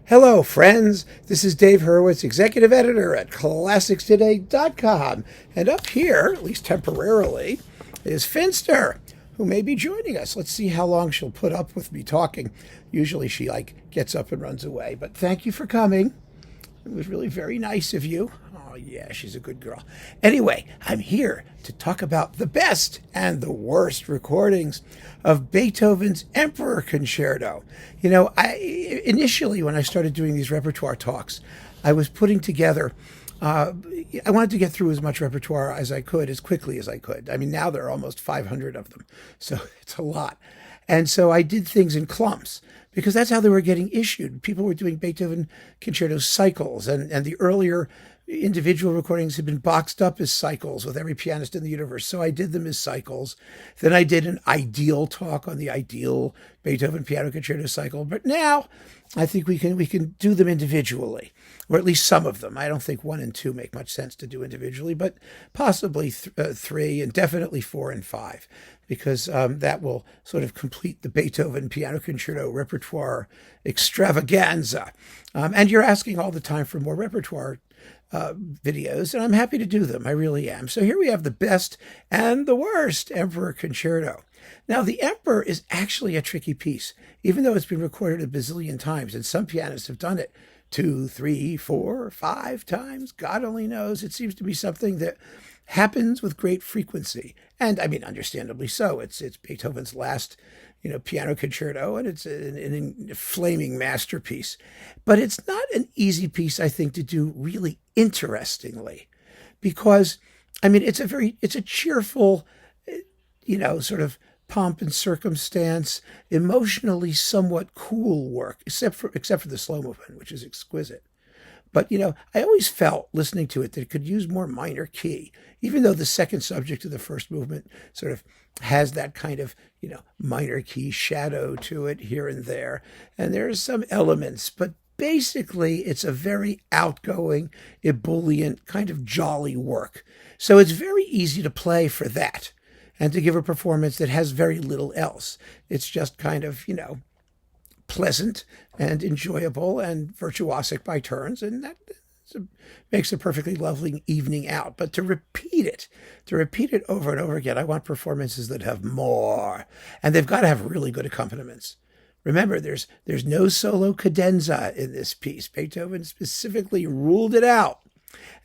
Hello, friends. This is Dave Hurwitz, executive editor at ClassicsToday.com. And up here, at least temporarily, is Finster, who may be joining us. Let's see how long she'll put up with me talking. Usually she, gets up and runs away. But thank you for coming. It was really very nice of you. Oh, yeah, she's a good girl. Anyway, I'm here to talk about the best and the worst recordings of Beethoven's Emperor Concerto. You know, initially when I started doing these repertoire talks, I was putting together, I wanted to get through as much repertoire as I could, as quickly as I could. I mean, now there are almost 500 of them, so it's a lot. And so I did things in clumps, because that's how they were getting issued. People were doing Beethoven concerto cycles, and the earlier individual recordings had been boxed up as cycles with every pianist in the universe. So I did them as cycles. Then I did an ideal talk on the ideal Beethoven piano concerto cycle. But now I think we can do them individually, or at least some of them. I don't think 1 and 2 make much sense to do individually, but possibly 3 and definitely 4 and 5. Because that will sort of complete the Beethoven piano concerto repertoire extravaganza. And you're asking all the time for more repertoire videos, and I'm happy to do them. I really am. So here we have the best and the worst Emperor Concerto. Now, the Emperor is actually a tricky piece, even though it's been recorded a bazillion times, and some pianists have done it 2, 3, 4, 5 times. God only knows. It seems to be something that happens with great frequency. And I mean, understandably so. It's Beethoven's last, piano concerto, and it's an flaming masterpiece. But it's not an easy piece, I think, to do really interestingly, because, I mean, it's a cheerful, sort of pomp and circumstance, emotionally somewhat cool work, except for the slow movement, which is exquisite. But, I always felt, listening to it, that it could use more minor key, even though the second subject of the first movement sort of has that kind of, minor key shadow to it here and there. And there are some elements, but basically it's a very outgoing, ebullient, kind of jolly work. So it's very easy to play for that and to give a performance that has very little else. It's just kind of, pleasant and enjoyable and virtuosic by turns, and that makes a perfectly lovely evening out. But to repeat it over and over again, I want performances that have more, and they've got to have really good accompaniments. Remember, there's no solo cadenza in this piece. Beethoven specifically ruled it out,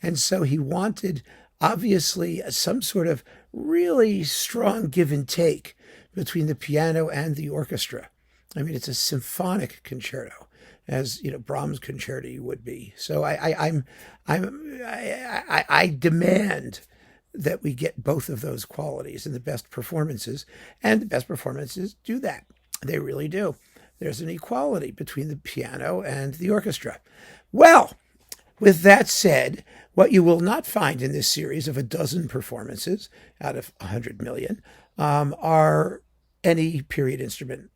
and so he wanted, obviously, some sort of really strong give and take between the piano and the orchestra. I mean, it's a symphonic concerto, as Brahms' concerti would be. So I demand that we get both of those qualities in the best performances, and the best performances do that. They really do. There's an equality between the piano and the orchestra. Well, with that said, what you will not find in this series of a dozen performances out of 100 million are any period instrument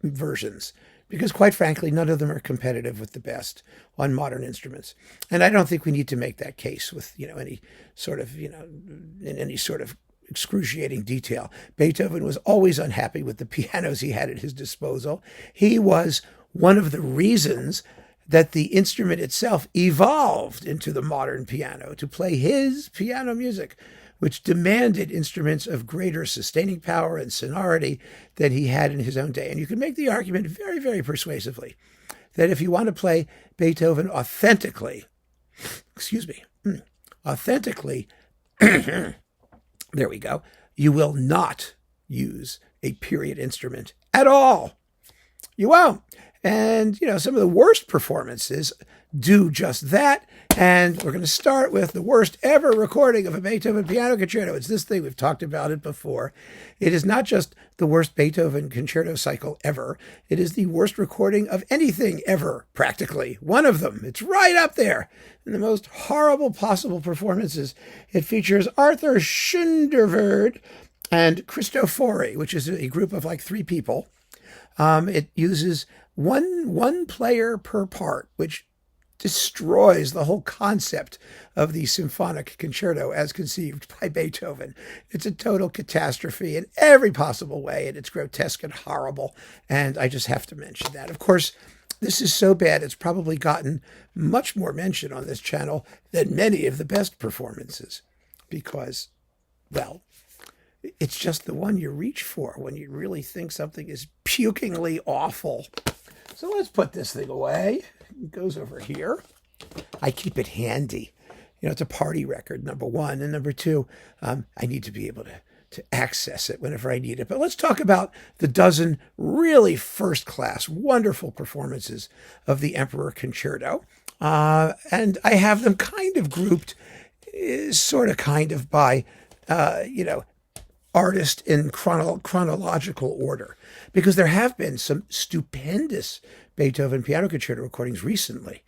versions, because quite frankly, none of them are competitive with the best on modern instruments. And I don't think we need to make that case with, any sort of, in any sort of excruciating detail. Beethoven was always unhappy with the pianos he had at his disposal. He was one of the reasons that the instrument itself evolved into the modern piano to play his piano music, which demanded instruments of greater sustaining power and sonority than he had in his own day. And you can make the argument very, very persuasively that if you want to play Beethoven authentically, there we go, you will not use a period instrument at all. You won't. And, some of the worst performances do just that. And we're going to start with the worst ever recording of a Beethoven piano concerto. It's this thing. We've talked about it before. It is not just the worst Beethoven concerto cycle ever. It is the worst recording of anything ever, practically. One of them. It's right up there in the most horrible possible performances. It features Arthur Schunderverd and Cristofori, which is a group of 3 people. It uses one player per part, which destroys the whole concept of the symphonic concerto as conceived by Beethoven. It's a total catastrophe in every possible way, and it's grotesque and horrible, and I just have to mention that. Of course, This is so bad, it's probably gotten much more mention on this channel than many of the best performances because, well, it's just the one you reach for when you really think something is pukingly awful. So let's put this thing away. It goes over here. I keep it handy. You know, it's a party record, number one. And number two, I need to be able to access it whenever I need it. But let's talk about the dozen really first-class, wonderful performances of the Emperor Concerto. And I have them kind of grouped, kind of by, artist in chronological order, because there have been some stupendous Beethoven piano concerto recordings recently.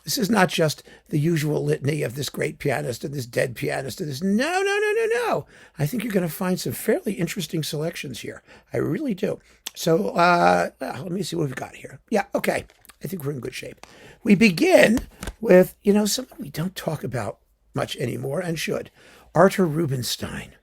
This is not just the usual litany of this great pianist and this dead pianist and this. No. I think you're going to find some fairly interesting selections here. I really do. So let me see what we've got here. Yeah, okay. I think we're in good shape. We begin with, someone we don't talk about much anymore and should. Arthur Rubinstein.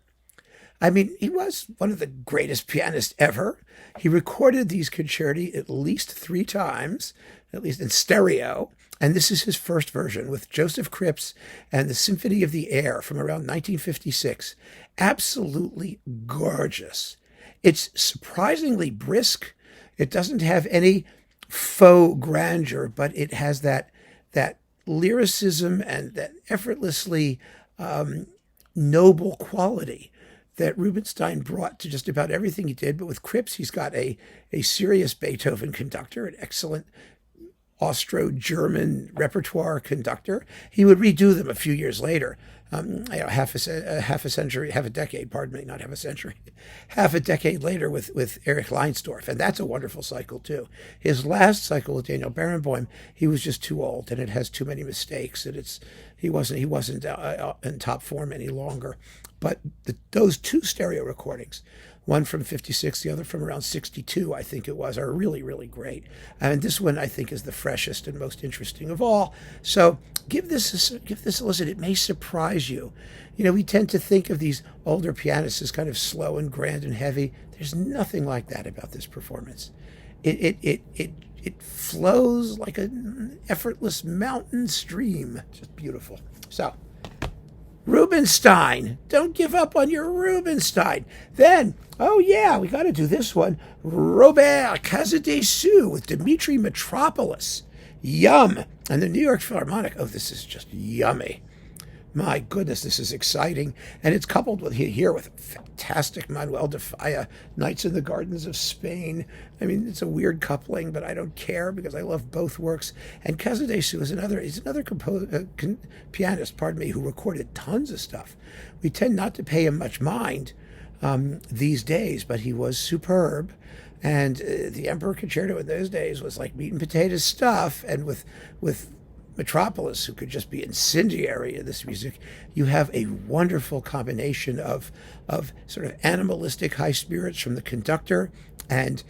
I mean, he was one of the greatest pianists ever. He recorded these concerti at least 3 times, at least in stereo. And this is his first version with Joseph Krips and the Symphony of the Air from around 1956. Absolutely gorgeous. It's surprisingly brisk. It doesn't have any faux grandeur, but it has that lyricism and that effortlessly noble quality that Rubinstein brought to just about everything he did. But with Krips, he's got a serious Beethoven conductor, an excellent Austro-German repertoire conductor. He would redo them a few years later, half a decade later with Erich Leinsdorf, and that's a wonderful cycle too. His last cycle with Daniel Barenboim, he was just too old, and it has too many mistakes, and he wasn't in top form any longer. But those 2 stereo recordings, one from 56, the other from around 62, I think it was, are really, really great. And this one, I think, is the freshest and most interesting of all. So give this a listen. It may surprise you. We tend to think of these older pianists as kind of slow and grand and heavy. There's nothing like that about this performance. It flows like an effortless mountain stream. Just beautiful. So, Rubinstein. Don't give up on your Rubinstein. Then, we got to do this one. Robert Casadesus with Dmitri Mitropoulos. Yum. And the New York Philharmonic. Oh, this is just yummy. My goodness, this is exciting. And it's coupled with fantastic Manuel de Falla, Nights in the Gardens of Spain. I mean, it's a weird coupling, but I don't care because I love both works. And Casadesus is another pianist, who recorded tons of stuff. We tend not to pay him much mind these days, but he was superb. And the Emperor Concerto in those days was like meat and potatoes stuff. And with Mitropoulos, who could just be incendiary in this music, you have a wonderful combination of sort of animalistic high spirits from the conductor and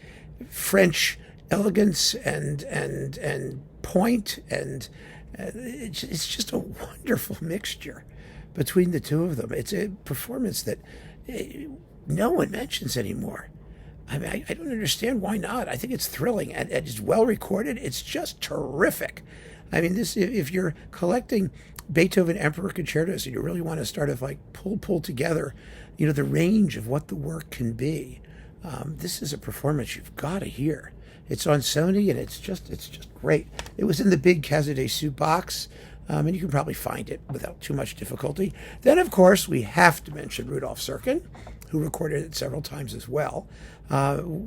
French elegance and point, and it's just a wonderful mixture between the two of them. It's a performance that no one mentions anymore. I mean, I don't understand why not. I think it's thrilling and it's well recorded. It's just terrific. I mean, if you're collecting Beethoven Emperor Concertos and you really want to start to pull together, the range of what the work can be, this is a performance you've got to hear. It's on Sony and it's just great. It was in the big Casadesus box, and you can probably find it without too much difficulty. Then, of course, we have to mention Rudolf Serkin, who recorded it several times as well.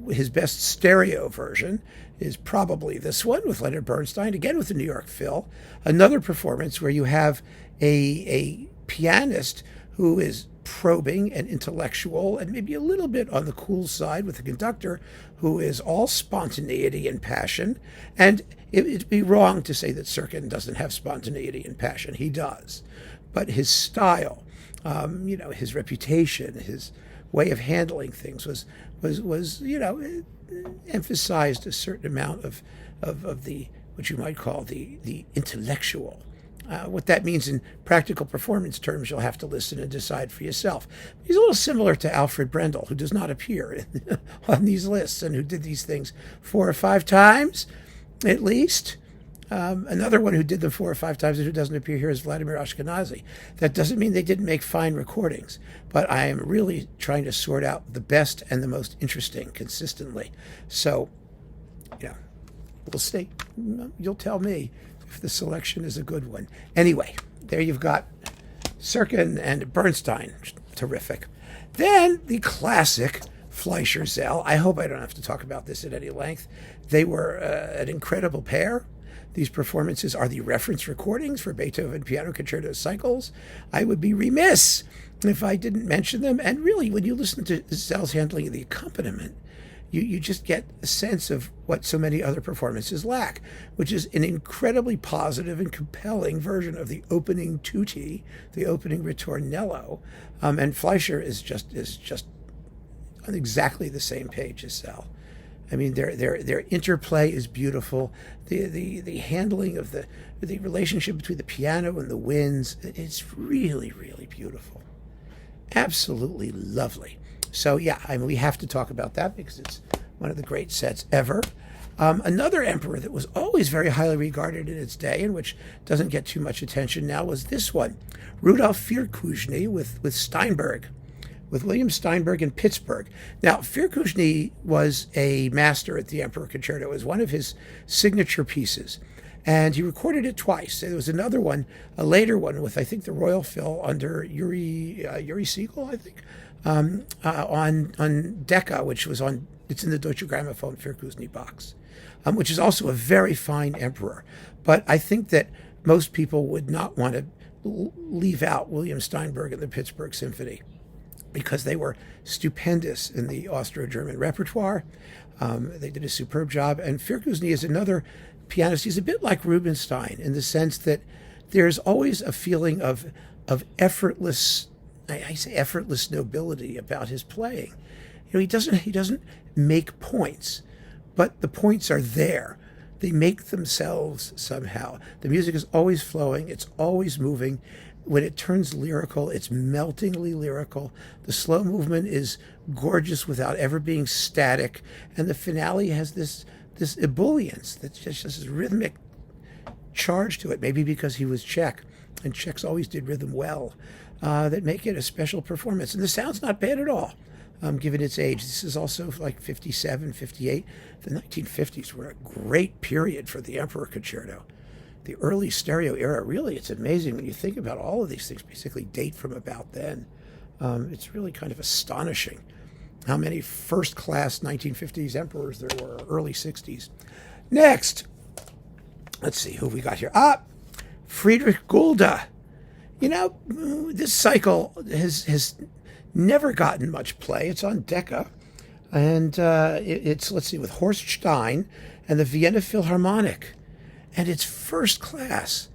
His best stereo version is probably this one with Leonard Bernstein, again with the New York Phil. Another performance where you have a pianist who is probing and intellectual and maybe a little bit on the cool side with the conductor who is all spontaneity and passion. And it'd be wrong to say that Serkin doesn't have spontaneity and passion. He does. But his style, his reputation, his way of handling things was emphasized a certain amount of the what you might call the intellectual. What that means in practical performance terms, you'll have to listen and decide for yourself. He's a little similar to Alfred Brendel, who does not appear on these lists and who did these things 4 or 5 times. at least. Another one who did them 4 or 5 times and who doesn't appear here is Vladimir Ashkenazy. That doesn't mean they didn't make fine recordings, but I am really trying to sort out the best and the most interesting consistently. So, we'll see. You'll tell me if the selection is a good one. Anyway, there you've got Serkin and Bernstein. Terrific. Then the classic Fleisher Szell. I hope I don't have to talk about this at any length. They were an incredible pair. These performances are the reference recordings for Beethoven piano concerto cycles. I would be remiss if I didn't mention them. And really, when you listen to Szell's handling of the accompaniment, you just get a sense of what so many other performances lack, which is an incredibly positive and compelling version of the opening tutti, the opening ritornello. And Fleischer is just on exactly the same page as Szell. I mean, their interplay is beautiful. The handling of the relationship between the piano and the winds, it's really, really beautiful. Absolutely lovely. So, yeah, we have to talk about that because it's one of the great sets ever. Another emperor that was always very highly regarded in its day and which doesn't get too much attention now was this one, Rudolf Firkusny with Steinberg, with William Steinberg in Pittsburgh. Now, Firkusny was a master at the Emperor Concerto. It was one of his signature pieces. And he recorded it twice. There was another one, a later one, with, I think, the Royal Phil under Yuri Siegel, I think, on Decca, which was it's in the Deutsche Grammophon Firkusny box, which is also a very fine emperor. But I think that most people would not want to leave out William Steinberg and the Pittsburgh Symphony, because they were stupendous in the Austro-German repertoire. They did a superb job. And Firkusny is another pianist. He's a bit like Rubinstein in the sense that there's always a feeling of effortless, I say effortless nobility about his playing. He doesn't make points, but the points are there. They make themselves somehow. The music is always flowing. It's always moving. When it turns lyrical, it's meltingly lyrical. The slow movement is gorgeous without ever being static. And the finale has this ebullience that's just this rhythmic charge to it, maybe because he was Czech, and Czechs always did rhythm well, that make it a special performance. And the sound's not bad at all, given its age. This is also like 57, 58. The 1950s were a great period for the Emperor Concerto. The early stereo era, really, it's amazing when you think about all of these things basically date from about then. It's really kind of astonishing how many first-class 1950s emperors there were, early 60s. Next, let's see who we got here. Friedrich Gulda. This cycle has never gotten much play. It's on Decca, and it's, let's see, with Horst Stein and the Vienna Philharmonic. And it's first class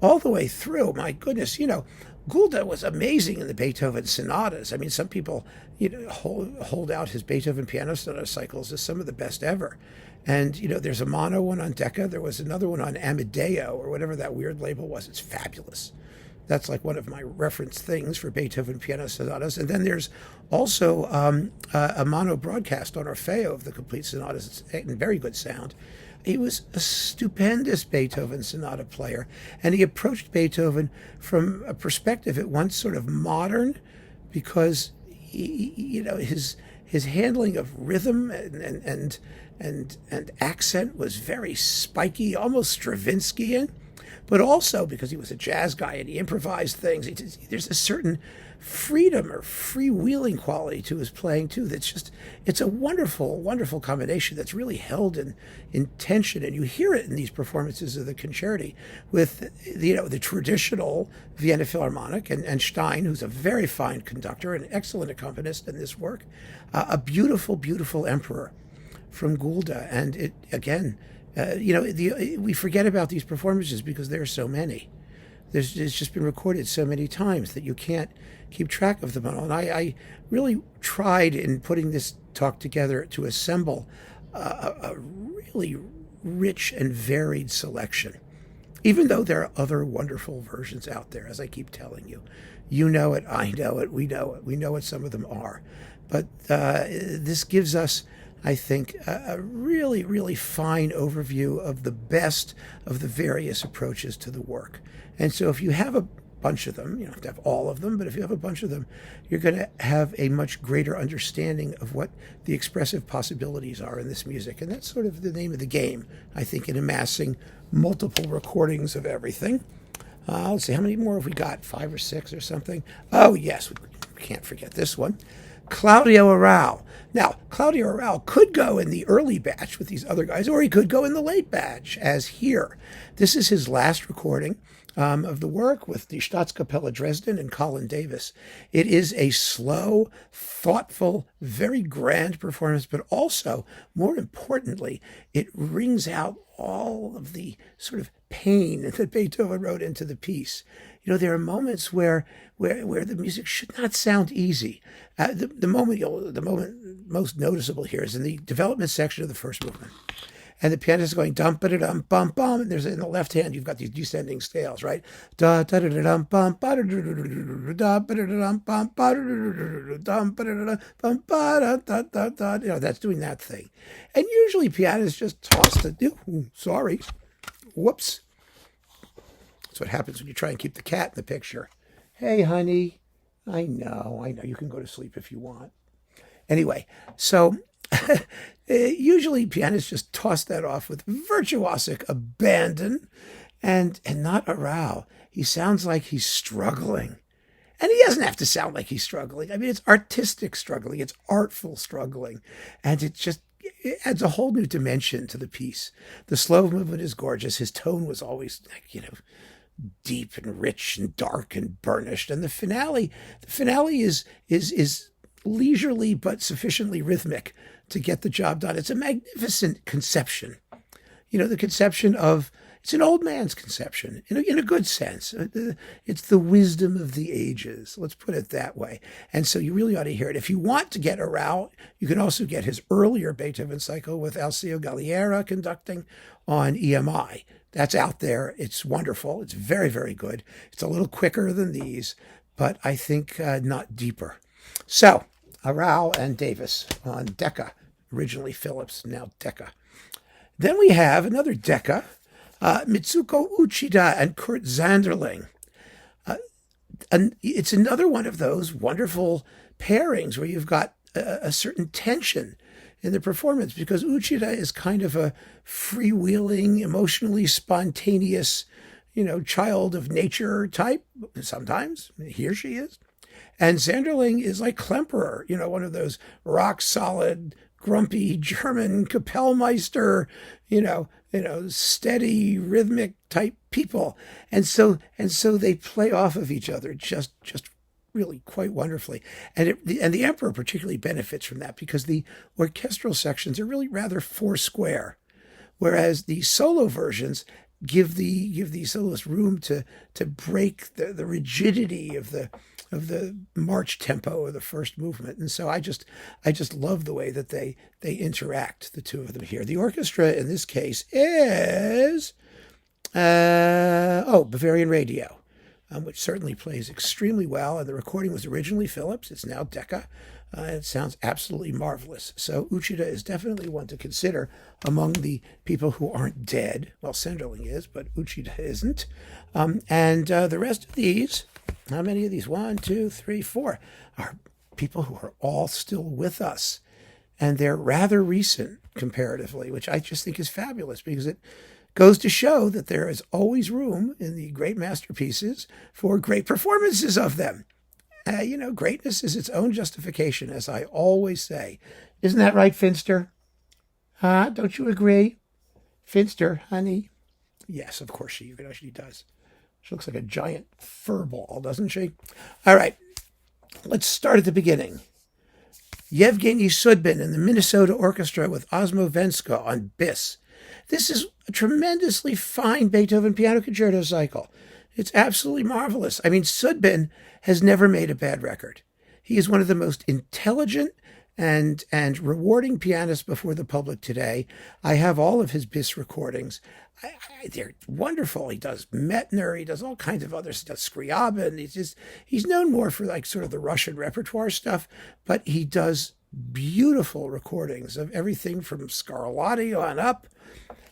all the way through. My goodness, Gulda was amazing in the Beethoven sonatas. I mean, some people, hold out his Beethoven piano sonata cycles as some of the best ever. And, there's a mono one on Decca. There was another one on Amadeo or whatever that weird label was. It's fabulous. That's like one of my reference things for Beethoven piano sonatas. And then there's also a mono broadcast on Orfeo of the complete sonatas. It's in very good sound. He was a stupendous Beethoven sonata player, and he approached Beethoven from a perspective at once sort of modern, because his handling of rhythm and accent was very spiky, almost Stravinskyan, but also because he was a jazz guy and he improvised things. There's a certain freedom or freewheeling quality to his playing too. It's a wonderful, wonderful combination that's really held in tension, and you hear it in these performances of the concerti with the traditional Vienna Philharmonic and Stein, who's a very fine conductor, an excellent accompanist in this work, a beautiful, beautiful emperor from Gulda. And it again, we forget about these performances because there are so many. It's just been recorded so many times that you can't keep track of them all. And I really tried in putting this talk together to assemble a really rich and varied selection, even though there are other wonderful versions out there, as I keep telling you. You know it, I know it, we know it. We know what some of them are. But this gives us I think, a really, really fine overview of the best of the various approaches to the work. And so if you have a bunch of them, you don't have to have all of them, but if you have a bunch of them, you're going to have a much greater understanding of what the expressive possibilities are in this music. And that's sort of the name of the game, I think, in amassing multiple recordings of everything. Let's see, how many more have we got? 5 or 6 or something? Oh, yes, we can't forget this one. Claudio Arrau. Now, Claudio Arrau could go in the early batch with these other guys, or he could go in the late batch, as here. This is his last recording of the work with the Staatskapelle Dresden and Colin Davis. It is a slow, thoughtful, very grand performance, but also, more importantly, it rings out all of the sort of pain that Beethoven wrote into the piece. You know, there are moments where the music should not sound easy. The moment most noticeable here is in the development section of the first movement. And the pianist is going dum ba da dum bum bum, and there's in the left hand you've got these descending scales, right? Da da da da dum bum ba da da da ba da da dum bum ba da da dum ba da da bum ba da da da da. You know, that's doing that thing. And usually pianists just toss the sorry, whoops. That's what happens when you try and keep the cat in the picture. Hey, honey, I know, you can go to sleep if you want. Anyway, so usually pianists just toss that off with virtuosic abandon, and not Arrau. He sounds like he's struggling. And he doesn't have to sound like he's struggling. I mean, it's artistic struggling. It's artful struggling. And it adds a whole new dimension to the piece. The slow movement is gorgeous. His tone was always, deep and rich and dark and burnished. And the finale is leisurely but sufficiently rhythmic to get the job done. It's a magnificent conception. The conception of, it's an old man's conception, in a good sense. It's the wisdom of the ages, let's put it that way. And so you really ought to hear it. If you want to get Arrau, you can also get his earlier Beethoven cycle with Alceo Galliera conducting on EMI. That's out there. It's wonderful. It's very, very good. It's a little quicker than these, but I think not deeper. So, Arrau and Davis on Decca, originally Phillips, now Decca. Then we have another Decca, Mitsuko Uchida and Kurt Sanderling. And it's another one of those wonderful pairings where you've got a certain tension in the performance, because Uchida is kind of a freewheeling, emotionally spontaneous, child of nature type. Sometimes he or she is. And Sanderling is like Klemperer, one of those rock solid, grumpy German Kapellmeister, steady, rhythmic type people. And so they play off of each other just really quite wonderfully. And the Emperor particularly benefits from that, because the orchestral sections are really rather four-square, whereas the solo versions give the soloist room to break the rigidity of the march tempo of the first movement. And so I just love the way that they interact, the two of them here. The orchestra in this case is Bavarian Radio, which certainly plays extremely well. And the recording was originally Phillips. It's now Decca. It sounds absolutely marvelous. So Uchida is definitely one to consider among the people who aren't dead. Well, Sanderling is, but Uchida isn't. And the rest of these, how many of these? 1, 2, 3, 4, are people who are all still with us. And they're rather recent comparatively, which I just think is fabulous, because it goes to show that there is always room in the great masterpieces for great performances of them. Greatness is its own justification, as I always say. Isn't that right, Finster? Huh? Don't you agree? Finster, honey? Yes, of course she does. She looks like a giant fur ball, doesn't she? All right, let's start at the beginning. Yevgeny Sudbin and the Minnesota Orchestra with Osmo Venska on Bis. This is a tremendously fine Beethoven piano concerto cycle. It's absolutely marvelous. I mean, Sudbin has never made a bad record. He is one of the most intelligent and rewarding pianists before the public today. I have all of his Bis recordings. They're wonderful. He does Metner. He does all kinds of others. He does Scriabin. He's known more for like sort of the Russian repertoire stuff, but he does beautiful recordings of everything from Scarlatti on up.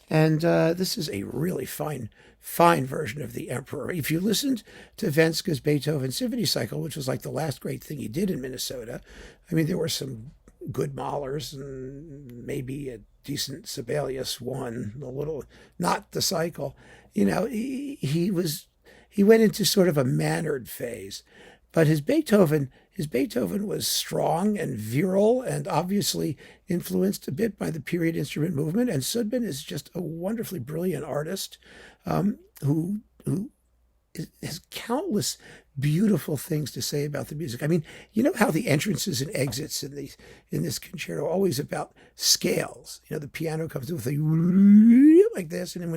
And this is a really fine version of the Emperor. If you listened to Vanska's Beethoven Symphony Cycle, which was like the last great thing he did in Minnesota, I mean, there were some good Mahlers and maybe a decent Sibelius one, a little, not the cycle. He went into sort of a mannered phase, but his Beethoven was strong and virile and obviously influenced a bit by the period instrument movement. And Sudbin is just a wonderfully brilliant artist who has countless beautiful things to say about the music. I mean, you know how the entrances and exits in this concerto are always about scales. The piano comes in with a like this, and then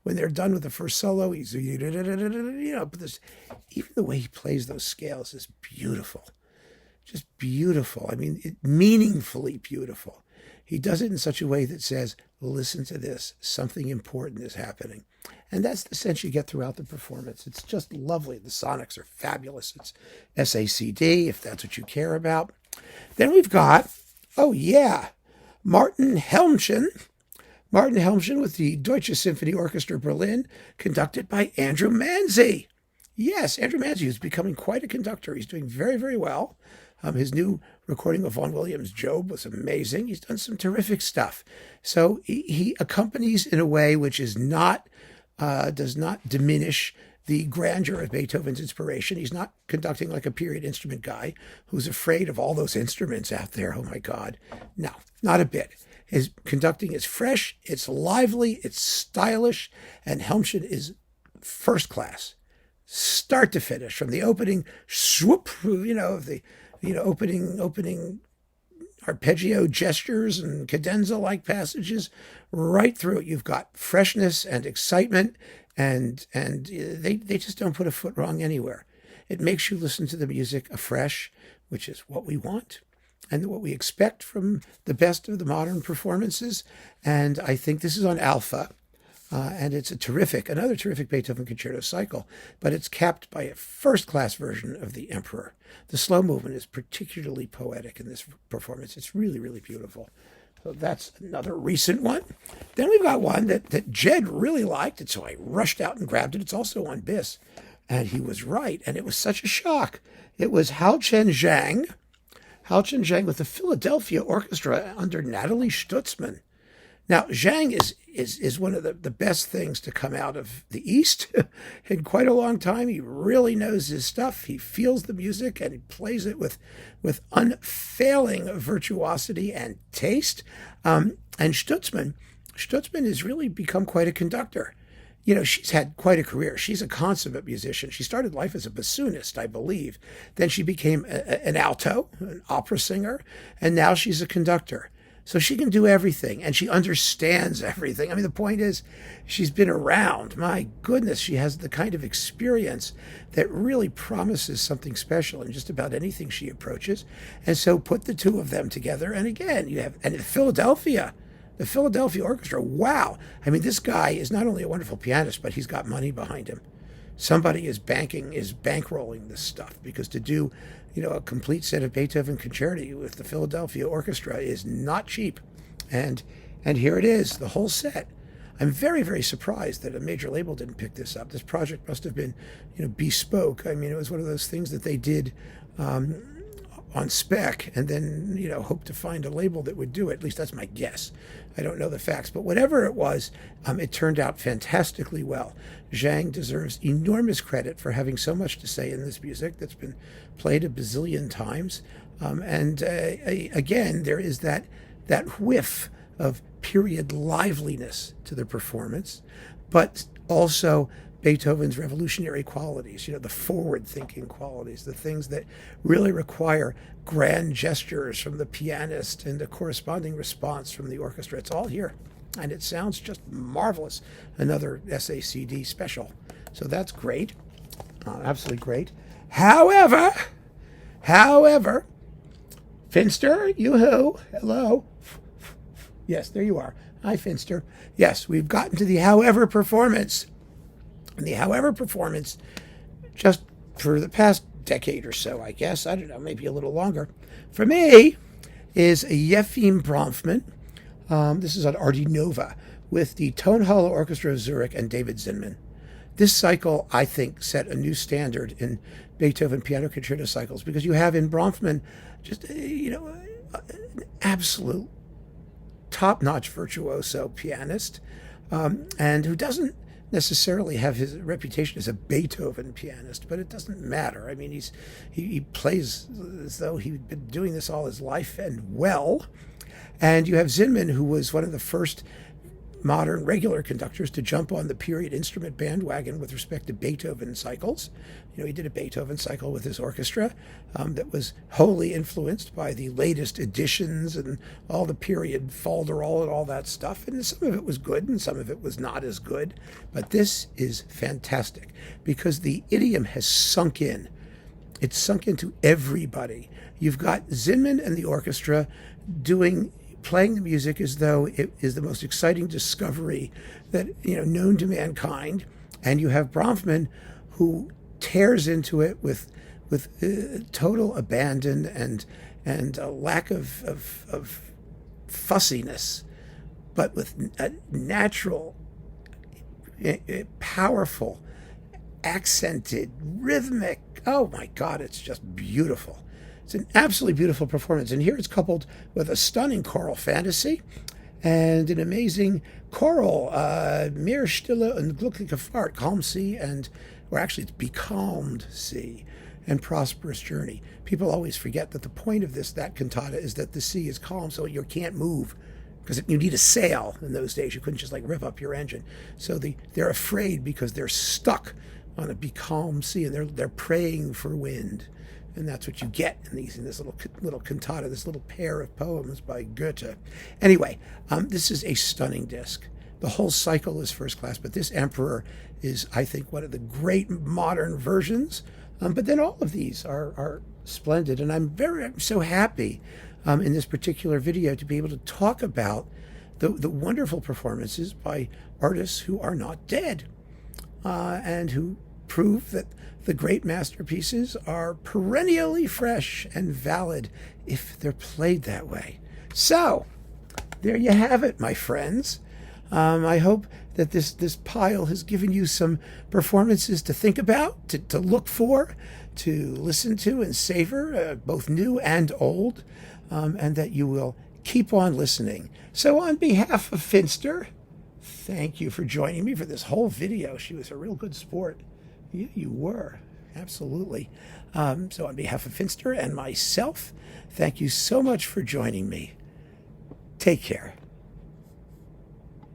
when they're done with the first solo, he's but this, even the way he plays those scales is beautiful, just beautiful. I mean, meaningfully beautiful. He does it in such a way that says, listen to this, something important is happening. And that's the sense you get throughout the performance. It's just lovely. The sonics are fabulous. It's SACD, if that's what you care about. Then we've got, Martin Helmchen with the Deutsche Symphony Orchestra Berlin, conducted by Andrew Manze. Yes, Andrew Manze is becoming quite a conductor. He's doing very, very well. His new recording of Vaughan Williams' Job was amazing. He's done some terrific stuff. So he accompanies in a way which is does not diminish the grandeur of Beethoven's inspiration. He's not conducting like a period instrument guy who's afraid of all those instruments out there. Oh my God. No, not a bit. His conducting is fresh, it's lively, it's stylish, and Helmchen is first class. Start to finish, from the opening swoop, opening arpeggio gestures and cadenza-like passages right through it. You've got freshness and excitement, and they just don't put a foot wrong anywhere. It makes you listen to the music afresh, which is what we want and what we expect from the best of the modern performances. And I think this is on Alpha. And it's another terrific Beethoven concerto cycle, but it's capped by a first-class version of the Emperor. The slow movement is particularly poetic in this performance. It's really, really beautiful. So that's another recent one. Then we've got one that Jed really liked, and so I rushed out and grabbed it. It's also on BIS, and he was right, and it was such a shock. It was Helmchen with the Philadelphia Orchestra under Natalie Stutzmann. Now, Zhang is one of the best things to come out of the East in quite a long time. He really knows his stuff. He feels the music and he plays it with unfailing virtuosity and taste. And Stutzmann has really become quite a conductor. She's had quite a career. She's a consummate musician. She started life as a bassoonist, I believe. Then she became an alto, an opera singer, and now she's a conductor. So she can do everything, and she understands everything. I mean, the point is, she's been around. My goodness, she has the kind of experience that really promises something special in just about anything she approaches. And so put the two of them together, and again, the Philadelphia Orchestra, wow. I mean, this guy is not only a wonderful pianist, but he's got money behind him. Somebody is bankrolling this stuff, because to do a complete set of Beethoven concerti with the Philadelphia Orchestra is not cheap. And here it is, the whole set. I'm very, very surprised that a major label didn't pick this up. This project must have been, bespoke. I mean, it was one of those things that they did on spec and then, hope to find a label that would do it. At least that's my guess. I don't know the facts. But whatever it was, it turned out fantastically well. Zhang deserves enormous credit for having so much to say in this music that's been played a bazillion times. Again, there is that whiff of period liveliness to the performance, but also Beethoven's revolutionary qualities, the forward-thinking qualities, the things that really require grand gestures from the pianist and a corresponding response from the orchestra. It's all here, and it sounds just marvelous. Another SACD special. So that's great, absolutely great. However, Finster, yoo-hoo, hello. Yes, there you are. Hi, Finster. Yes, we've gotten to the however performance. And the however performance, just for the past decade or so, I guess, I don't know, maybe a little longer, for me, is Yefim Bronfman. This is on RD Nova with the Tonhalle Orchestra of Zurich and David Zinman. This cycle, I think, set a new standard in Beethoven piano concerto cycles, because you have in Bronfman just, an absolute top-notch virtuoso pianist, and who doesn't necessarily have his reputation as a Beethoven pianist, but it doesn't matter. I mean, he plays as though he'd been doing this all his life, and well. And you have Zinman, who was one of the first modern regular conductors to jump on the period instrument bandwagon with respect to Beethoven cycles. He did a Beethoven cycle with his orchestra that was wholly influenced by the latest editions and all the period folderol and all that stuff. And some of it was good and some of it was not as good. But this is fantastic because the idiom has sunk in. It's sunk into everybody. You've got Zinman and the orchestra playing the music as though it is the most exciting discovery that known to mankind, and you have Bronfman who tears into it with total abandon and a lack of fussiness, but with a natural, powerful, accented, rhythmic. Oh my God, it's just beautiful. It's an absolutely beautiful performance. And here it's coupled with a stunning choral fantasy and an amazing choral, Mehr Stille und glückliche Fahrt, calm sea, or actually it's becalmed sea and prosperous journey. People always forget that the point of that cantata is that the sea is calm, so you can't move, because you need a sail in those days. You couldn't just rev up your engine. So they're afraid because they're stuck on a becalmed sea, and they're praying for wind. And that's what you get in this little cantata, this little pair of poems by Goethe. Anyway, this is a stunning disc. The whole cycle is first class, but this Emperor is, I think, one of the great modern versions. But then all of these are splendid, and I'm so happy in this particular video to be able to talk about the wonderful performances by artists who are not dead, and who prove that the great masterpieces are perennially fresh and valid if they're played that way. So, there you have it, my friends. I hope that this pile has given you some performances to think about, to look for, to listen to and savor, both new and old, and that you will keep on listening. So on behalf of Finster, thank you for joining me for this whole video. She was a real good sport. You were, absolutely. So on behalf of Finster and myself, thank you so much for joining me. Take care.